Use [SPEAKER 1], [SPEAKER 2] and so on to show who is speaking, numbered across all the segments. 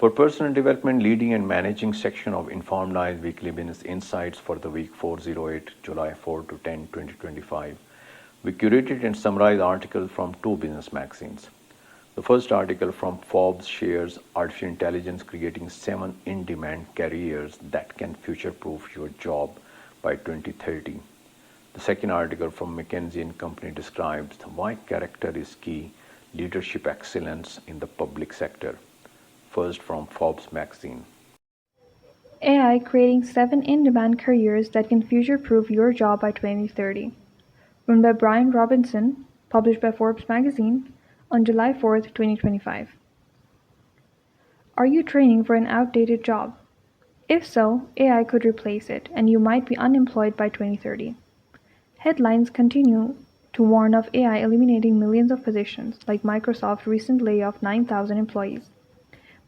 [SPEAKER 1] For personal development, leading and managing section of Informed Eyes Weekly Business Insights for the week 408 July 4 to 10, 2025, we curated and summarized articles from two business magazines. The first article from Forbes shares artificial intelligence creating 7 in-demand careers that can future-proof your job by 2030. The second article from McKinsey & Company describes why character is key leadership excellence in the public sector. First from Forbes magazine.
[SPEAKER 2] AI creating 7 in-demand careers that can future-proof your job by 2030. Written by Brian Robinson, published by Forbes magazine on July 4th, 2025. Are you training for an outdated job? If so, AI could replace it, and you might be unemployed by 2030. Headlines continue to warn of AI eliminating millions of positions, like Microsoft's recent layoff 9,000 employees.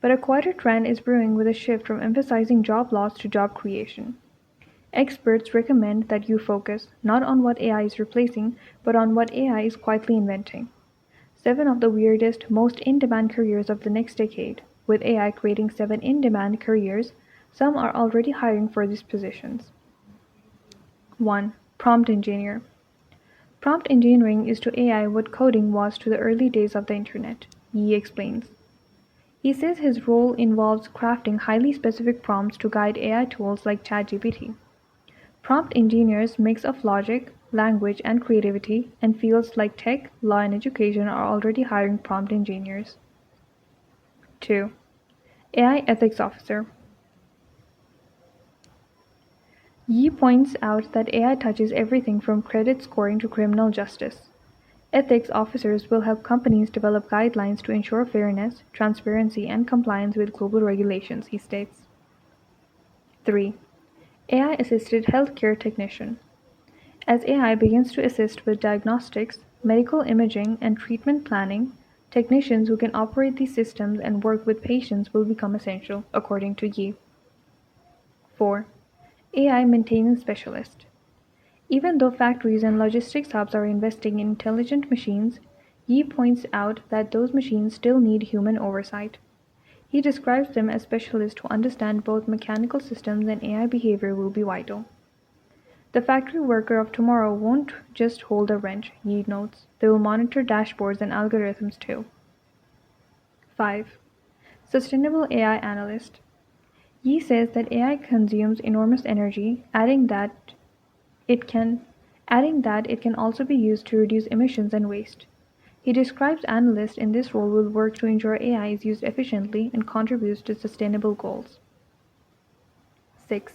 [SPEAKER 2] But a quieter trend is brewing with a shift from emphasizing job loss to job creation. Experts recommend that you focus not on what AI is replacing, but on what AI is quietly inventing. 7 of the weirdest, most in-demand careers of the next decade. With AI creating 7 in-demand careers, some are already hiring for these positions. 1. Prompt engineer. Prompt engineering is to AI what coding was to the early days of the internet, Yi explains. He says his role involves crafting highly specific prompts to guide AI tools like ChatGPT. Prompt engineers mix of logic, language, and creativity, and fields like tech, law, and education are already hiring prompt engineers. 2. AI ethics officer. Yi points out that AI touches everything from credit scoring to criminal justice. Ethics officers will help companies develop guidelines to ensure fairness, transparency, and compliance with global regulations, he states. 3. AI-assisted healthcare technician. As AI begins to assist with diagnostics, medical imaging, and treatment planning, technicians who can operate these systems and work with patients will become essential, according to Yi. 4. AI maintenance specialist. Even though factories and logistics hubs are investing in intelligent machines, Yi points out that those machines still need human oversight. He describes them as specialists who understand both mechanical systems and AI behavior will be vital. The factory worker of tomorrow won't just hold a wrench, Yi notes. They will monitor dashboards and algorithms too. 5. Sustainable AI analyst. Yi says that AI consumes enormous energy, adding that it can also be used to reduce emissions and waste. He describes analysts in this role will work to ensure AI is used efficiently and contributes to sustainable goals. 6.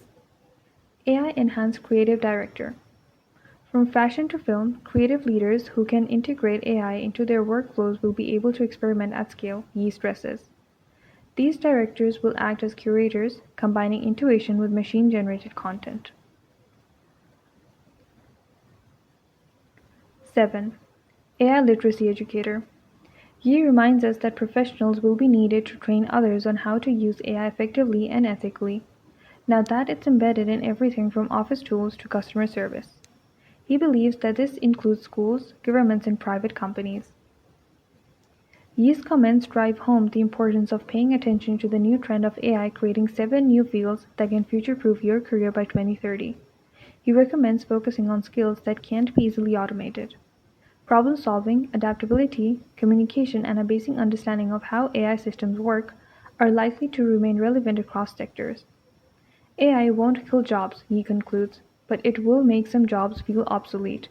[SPEAKER 2] AI-enhanced creative director. From fashion to film, creative leaders who can integrate AI into their workflows will be able to experiment at scale, Yi stresses. These directors will act as curators, combining intuition with machine-generated content. 7. AI literacy educator. Yi reminds us that professionals will be needed to train others on how to use AI effectively and ethically, now that it's embedded in everything from office tools to customer service. He believes that this includes schools, governments, and private companies. Yi's comments drive home the importance of paying attention to the new trend of AI creating 7 new fields that can future-proof your career by 2030. He recommends focusing on skills that can't be easily automated. Problem solving, adaptability, communication, and a basic understanding of how AI systems work are likely to remain relevant across sectors. AI won't kill jobs, he concludes, but it will make some jobs feel obsolete.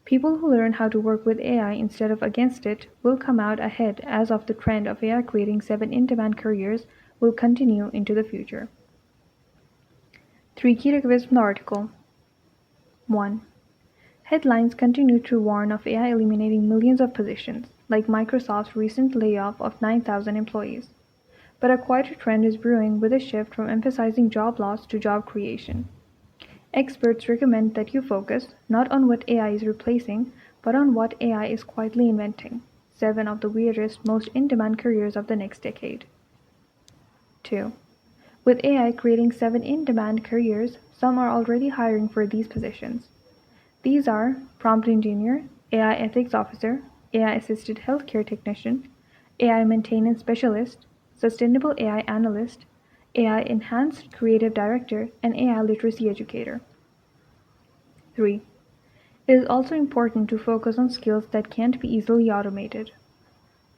[SPEAKER 2] People who learn how to work with AI instead of against it will come out ahead as of the trend of AI creating 7 in-demand careers will continue into the future. 3 key takeaways from the article. 1. Headlines continue to warn of AI eliminating millions of positions, like Microsoft's recent layoff of 9,000 employees. But a quieter trend is brewing with a shift from emphasizing job loss to job creation. Experts recommend that you focus not on what AI is replacing, but on what AI is quietly inventing. 7 of the weirdest, most in-demand careers of the next decade. 2. With AI creating 7 in-demand careers, some are already hiring for these positions. These are prompt engineer, AI ethics officer, AI assisted healthcare technician, AI maintenance specialist, sustainable AI analyst, AI enhanced creative director, and AI literacy educator. 3. It is also important to focus on skills that can't be easily automated.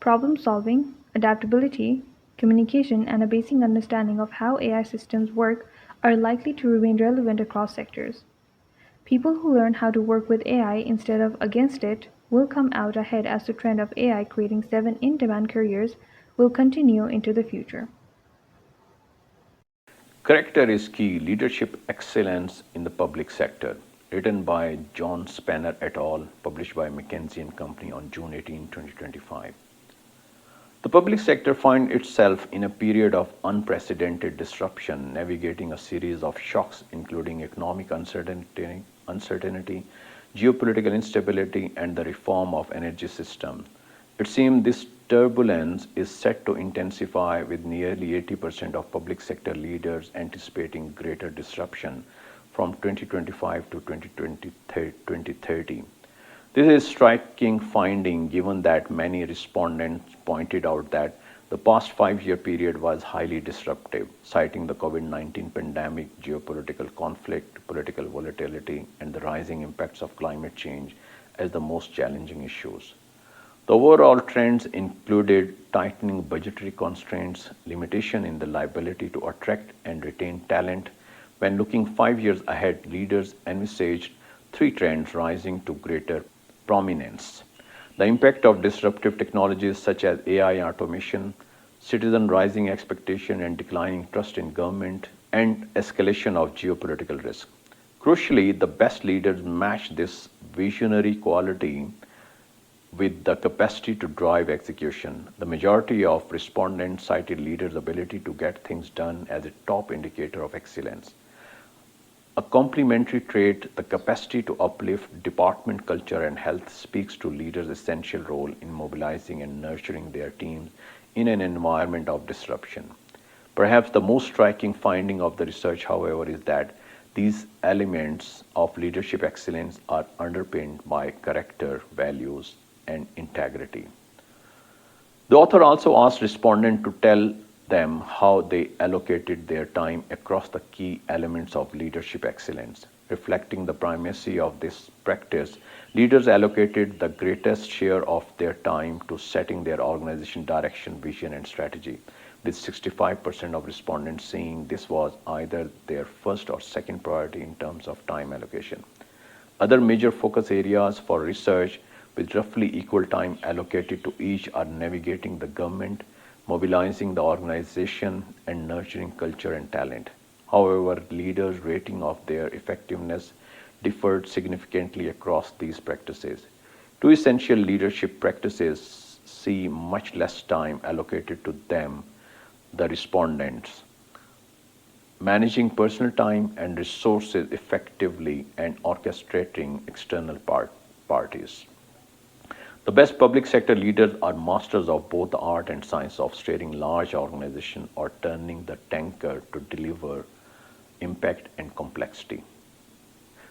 [SPEAKER 2] Problem solving, adaptability, communication, and a basic understanding of how AI systems work are likely to remain relevant across sectors. People who learn how to work with AI instead of against it will come out ahead as the trend of AI creating 7 in-demand careers will continue into the future.
[SPEAKER 1] Character is Key Leadership Excellence in the Public Sector, written by John Spanner et al., published by McKinsey and Company on June 18, 2025. The public sector finds itself in a period of unprecedented disruption, navigating a series of shocks including economic uncertainty, geopolitical instability, and the reform of energy system. It seems this turbulence is set to intensify, with nearly 80% of public sector leaders anticipating greater disruption from 2025 to 2030. This is a striking finding given that many respondents pointed out that the past 5-year period was highly disruptive, citing the COVID-19 pandemic, geopolitical conflict, political volatility, and the rising impacts of climate change as the most challenging issues. The overall trends included tightening budgetary constraints, limitation in the ability to attract and retain talent. When looking 5 years ahead, leaders envisaged 3 trends rising to greater prominence: the impact of disruptive technologies such as AI automation, citizen rising expectation and declining trust in government, and escalation of geopolitical risk. Crucially, the best leaders match this visionary quality with the capacity to drive execution. The majority of respondents cited leaders' ability to get things done as a top indicator of excellence. A complementary trait, the capacity to uplift department culture and health, speaks to leaders' essential role in mobilizing and nurturing their teams in an environment of disruption. Perhaps the most striking finding of the research, however, is that these elements of leadership excellence are underpinned by character, values, and integrity. The author also asked respondents to tell them how they allocated their time across the key elements of leadership excellence. Reflecting the primacy of this practice, leaders allocated the greatest share of their time to setting their organization direction, vision, and strategy, with 65% of respondents saying this was either their first or second priority in terms of time allocation. Other major focus areas for research, with roughly equal time allocated to each, are navigating the government, mobilizing the organization, and nurturing culture and talent. However, leaders' rating of their effectiveness differed significantly across these practices. 2 essential leadership practices see much less time allocated to them, the respondents: managing personal time and resources effectively and orchestrating external parties. The best public sector leaders are masters of both the art and science of steering large organizations or turning the tanker to deliver impact and complexity.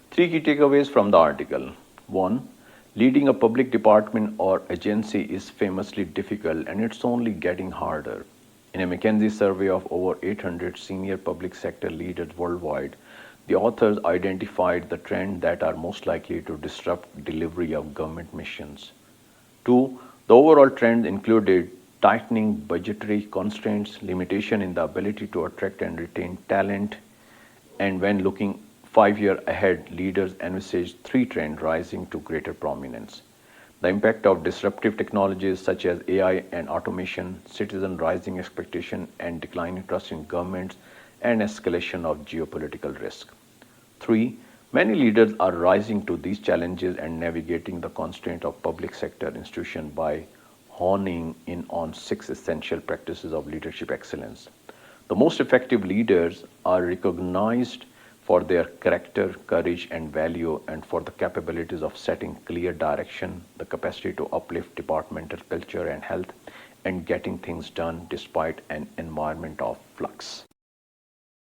[SPEAKER 1] 3 key takeaways from the article. 1. Leading a public department or agency is famously difficult, and it's only getting harder. In a McKinsey survey of over 800 senior public sector leaders worldwide, the authors identified the trends that are most likely to disrupt delivery of government missions. 2. The overall trend included tightening budgetary constraints, limitation in the ability to attract and retain talent, and when looking 5 years ahead, leaders envisaged 3 trends rising to greater prominence: the impact of disruptive technologies such as AI and automation, citizen rising expectation and declining trust in governments, and escalation of geopolitical risk. 3. Many leaders are rising to these challenges and navigating the constraint of public sector institutions by honing in on 6 essential practices of leadership excellence. The most effective leaders are recognized for their character, courage, and value, and for the capabilities of setting clear direction, the capacity to uplift departmental culture and health, and getting things done despite an environment of flux.